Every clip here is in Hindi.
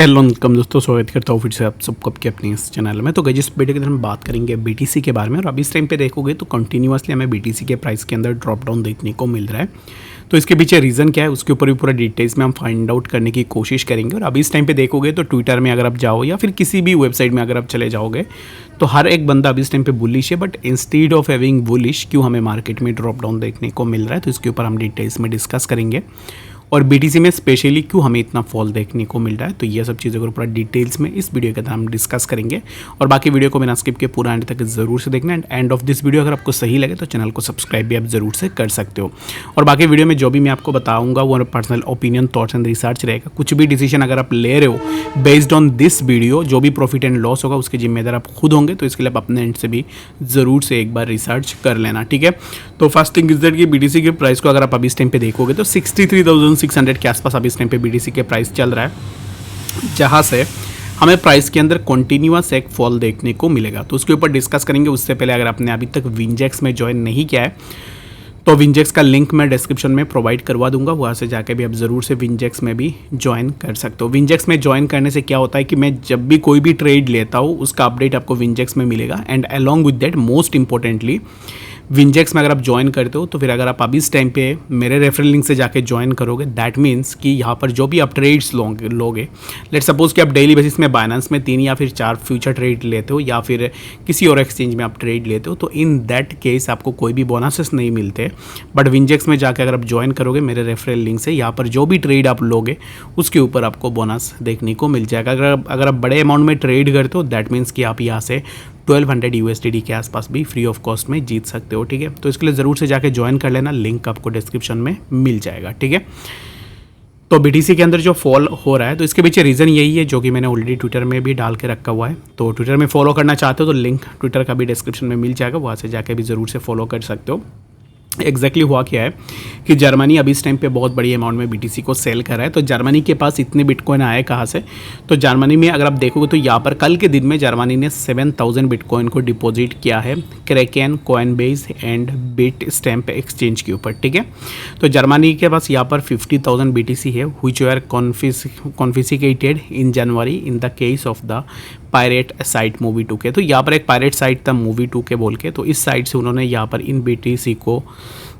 हेलो वेलकम दोस्तों, स्वागत करता हूँ फिर से आप सबको आपके अपने इस चैनल में। तो गाइस इस वीडियो के अंदर हम बात करेंगे बीटीसी के बारे में। और अभी इस टाइम पे देखोगे तो कंटिन्यूअसली हमें बीटीसी के प्राइस के अंदर ड्रॉप डाउन देखने को मिल रहा है। तो इसके पीछे रीज़न क्या है उसके ऊपर भी पूरा डिटेल्स में हम फाइंड आउट करने की कोशिश करेंगे। और अभी इस टाइम पे देखोगे तो ट्विटर में अगर आप जाओ या फिर किसी भी वेबसाइट में अगर आप चले जाओगे तो हर एक बंदा अभी इस टाइम पे बुलिश है। But instead of having bullish क्यों हमें मार्केट में ड्रॉप डाउन देखने को मिल रहा है, तो इसके ऊपर हम डिटेल्स में डिस्कस करेंगे। और बीटीसी में स्पेशली क्यों हमें इतना फॉल देखने को मिल रहा है, तो ये सब चीज़ों को पूरा डिटेल्स में इस वीडियो के अंदर हम डिस्कस करेंगे। और बाकी वीडियो को बिना स्किप के पूरा एंड तक जरूर से देखना। And end of this video अगर आपको सही लगे तो चैनल को सब्सक्राइब भी आप जरूर से कर सकते हो। और बाकी वीडियो में जो भी मैं आपको बताऊंगा वो personal opinion, thoughts and research रहेगा। कुछ भी डिसीजन अगर आप ले रहे हो बेस्ड ऑन दिस वीडियो, जो भी प्रॉफिट एंड लॉस होगा उसके जिम्मेदार आप खुद होंगे। तो इसके लिए आप अपने एंड से भी ज़रूर से एक बार रिसर्च कर लेना, ठीक है। तो फर्स्ट थिंग इज दैट कि बीटीसी के प्राइस को अगर आप अभी इस टाइम पे देखोगे तो 63,600 के आसपास अभी इस टाइम पे बीटीसी के प्राइस चल रहा है, जहाँ से हमें प्राइस के अंदर कंटिन्यूअस एक फॉल देखने को मिलेगा। तो उसके ऊपर डिस्कस करेंगे। उससे पहले अगर आपने अभी तक विंजेक्स में ज्वाइन नहीं किया है तो विंजेक्स का लिंक मैं डिस्क्रिप्शन में प्रोवाइड करवा दूंगा, वहाँ से जाके भी आप ज़रूर से विंजेक्स में भी ज्वाइन कर सकते हो। विंजेक्स में ज्वाइन करने से क्या होता है कि मैं जब भी कोई भी ट्रेड लेता हूँ उसका अपडेट आपको विंजेक्स में मिलेगा। And along with that most importantly विंजेक्स में अगर आप ज्वाइन करते हो तो फिर अगर आप अभी इस टाइम पे मेरे रेफरल लिंक से जाके ज्वाइन करोगे, दैट मीन्स कि यहाँ पर जो भी आप ट्रेड्स लोगे, लेट सपोज कि आप डेली बेसिस में बाइनेंस में 3 या फिर 4 फ्यूचर ट्रेड लेते हो या फिर किसी और एक्सचेंज में आप ट्रेड लेते हो, तो इन दैट केस आपको कोई भी बोनसेस नहीं मिलते। बट विंजेक्स में जाकर अगर आप ज्वाइन करोगे मेरे रेफरल लिंक से, यहाँ पर जो भी ट्रेड आप लोगे उसके ऊपर आपको बोनस देखने को मिल जाएगा। अगर आप बड़े अमाउंट में ट्रेड करते हो दैट मीन्स कि आप यहाँ से 1200 USDT के आसपास भी फ्री ऑफ कॉस्ट में जीत सकते हो, ठीक है। तो इसके लिए ज़रूर से जाके ज्वाइन कर लेना, लिंक आपको डिस्क्रिप्शन में मिल जाएगा, ठीक है। तो बीटीसी के अंदर जो फॉल हो रहा है तो इसके पीछे रीज़न यही है जो कि मैंने ऑलरेडी ट्विटर में भी डाल के रखा हुआ है। तो ट्विटर में फॉलो करना चाहते हो तो लिंक ट्विटर का भी डिस्क्रिप्शन में मिल जाएगा, वहाँ से जाके भी ज़रूर से फॉलो कर सकते हो। एग्जैक्टली हुआ क्या है कि जर्मनी अभी इस टाइम पे बहुत बड़ी अमाउंट में बीटीसी को सेल कर रहा है। तो जर्मनी के पास इतने बिटकॉइन आए कहाँ से, तो जर्मनी में अगर आप देखोगे तो यहाँ पर कल के दिन में जर्मनी ने 7000 बिटकॉइन को डिपॉजिट किया है Kraken, Coinbase and bit stamp exchange के ऊपर, ठीक है। तो जर्मनी के पास यहाँ पर 50,000 बीटीसी है which were confiscated in January in the case of the pirate site movie 2 के। तो यहाँ पर एक पायरेट साइट था मूवी 2 के बोल के, तो इस साइट से उन्होंने यहाँ पर इन बीटीसी को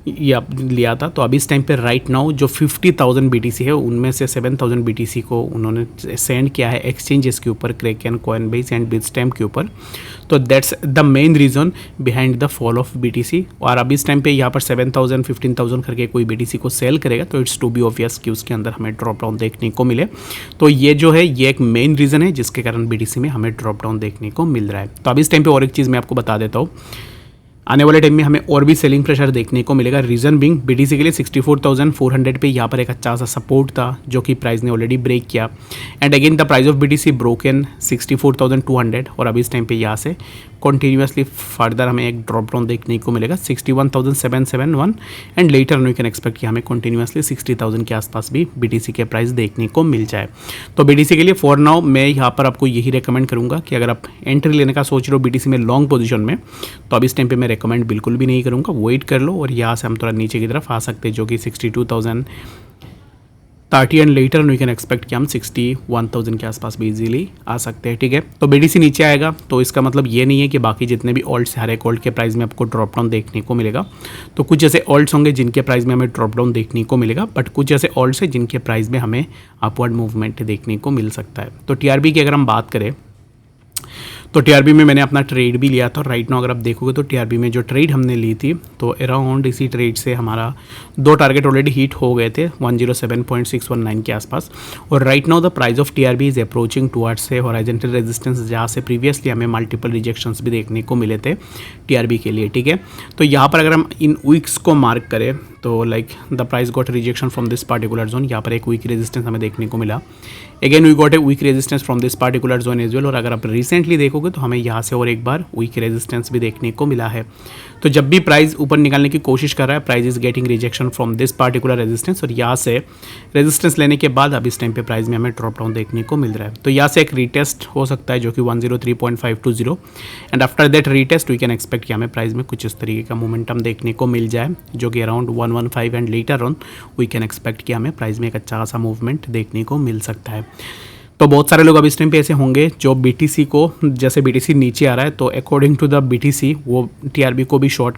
या लिया था। तो अभी इस टाइम पे राइट नाउ जो 50,000 बीटीसी है उनमें से 7,000 बीटीसी को उन्होंने सेंड किया है एक्सचेंजेस के ऊपर, क्रैकेन, कॉइनबेस एंड बिटस्टैम्प के ऊपर। तो that's the main reason behind the fall of BTC. और अभी इस टाइम पे यहाँ पर 7,000 15,000 करके कोई बीटीसी को सेल करेगा तो इट्स टू बी ऑब्वियस कि उसके अंदर हमें ड्रॉप डाउन देखने को मिले। तो ये जो है ये एक मेन रीज़न है जिसके कारण बीटीसी में हमें ड्रॉप डाउन देखने को मिल रहा है। तो अभी इस टाइम पे और एक चीज़ मैं आपको बता देता हूँ, आने वाले टाइम में हमें और भी सेलिंग प्रेशर देखने को मिलेगा। रीजन बिंग बीटीसी के लिए 64,400 पे यहाँ पर एक अच्छा सा सपोर्ट था जो कि प्राइस ने ऑलरेडी ब्रेक किया। And again the price of BTC broken 64,200 और अभी इस टाइम पे यहाँ से कंटिन्यूसली फर्दर हमें एक ड्रॉप डाउन देखने को मिलेगा 61,771 and later we can expect कि हमें कंटिन्यूसली 60,000 के आसपास भी बीटीसी के प्राइस देखने को मिल जाए। तो बीटीसी के लिए फॉर नाउ मैं यहाँ पर आपको यही रिकमेंड करूँगा कि अगर आप एंट्री लेने का सोच रहे हो बीटीसी में लॉन्ग पोजीशन में, तो अभी इस टाइम पे मैं रिकमेंड बिल्कुल भी नहीं करूँगा, वेट कर लो। और यहाँ से हम थोड़ा नीचे की तरफ आ सकते हैं जो कि 62,030 and later we can expect कि हम 61,000 के आसपास भी इजीली आ सकते हैं, ठीक है। तो बीटीसी नीचे आएगा तो इसका मतलब ये नहीं है कि बाकी जितने भी ऑल्ट्स हर एक ऑल्ट के प्राइस में आपको ड्रॉप डाउन देखने को मिलेगा। तो कुछ ऐसे ऑल्ट्स होंगे जिनके प्राइस में हमें ड्रॉप डाउन देखने को मिलेगा, बट कुछ ऐसे ऑल्ट्स हैं जिनके प्राइस में हमें अपवर्ड मूवमेंट देखने को मिल सकता है। तो टीआरबी की अगर हम बात करें तो टीआरबी में मैंने अपना ट्रेड भी लिया था। राइट नाउ अगर आप देखोगे तो टीआरबी में जो ट्रेड हमने ली थी तो अराउंड इसी ट्रेड से हमारा 2 टारगेट ऑलरेडी हिट हो गए थे 107.619 के आसपास। और right now the price of TRB is approaching towards से हॉरिजॉन्टल रेजिस्टेंस, जहाँ से प्रीवियसली हमें मल्टीपल रिजेक्शंस भी देखने को मिले थे टीआरबी के लिए, ठीक है। तो यहाँ पर अगर हम इन वीक्स को मार्क करें तो like the price got rejection from this particular zone, यहाँ पर एक वीक रेजिस्टेंस हमें देखने को मिला। Again we got a weak resistance from this particular zone as well. और अगर आप रिसेंटली देखोगे तो हमें यहाँ से और एक बार वीक रेजिस्टेंस भी देखने को मिला है। तो जब भी प्राइस ऊपर निकालने की कोशिश कर रहा है price is getting rejection from this particular resistance, और यहाँ से रेजिस्टेंस लेने के बाद अब इस टाइम पे प्राइस में हमें ड्रॉप डाउन देखने को मिल रहा है। तो यहाँ से एक रीटेस्ट हो सकता है जो कि 103.520 and after that retest we can expect कि हमें प्राइस में कुछ इस तरीके का मोमेंटम देखने को मिल जाए जो कि around 115 and later on we can expect कि हमें प्राइस में एक अच्छा खासा मूवमेंट देखने को मिल सकता है। तो बहुत सारे लोग अब इस टाइम पे ऐसे होंगे जो BTC को, जैसे BTC नीचे आ रहा है तो अकॉर्डिंग टू द BTC वो TRB को भी शॉर्ट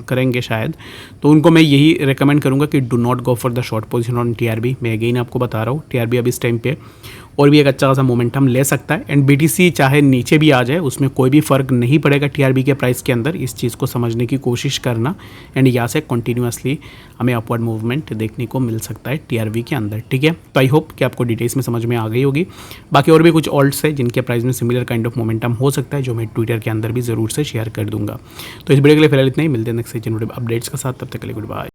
करेंगे शायद। तो उनको मैं यही रिकमेंड करूँगा कि do not go for the short position on TRB। मैं अगेन आपको बता रहा हूँ TRB अब इस टाइम पे और भी एक अच्छा खासा मोमेंटम ले सकता है, एंड BTC चाहे नीचे भी आ जाए उसमें कोई भी फ़र्क नहीं पड़ेगा TRB के प्राइस के अंदर। इस चीज़ को समझने की कोशिश करना, एंड यहाँ से कंटिन्यूसली हमें अपवर्ड मूवमेंट देखने को मिल सकता है TRB के अंदर, ठीक है। तो आई होप कि आपको डिटेल्स में समझ में आ गई होगी। बाकी और भी कुछ ऑल्ट्स है जिनके प्राइस में सिमिलर काइंड ऑफ मोमेंटम हो सकता है, जो मैं ट्विटर के अंदर भी ज़रूर से शेयर कर दूंगा। तो इस वीडियो के लिए फिलहाल इतना ही, मिलते हैं नेक्स्ट अपडेट्स के साथ, तब तक के लिए गुड बाय।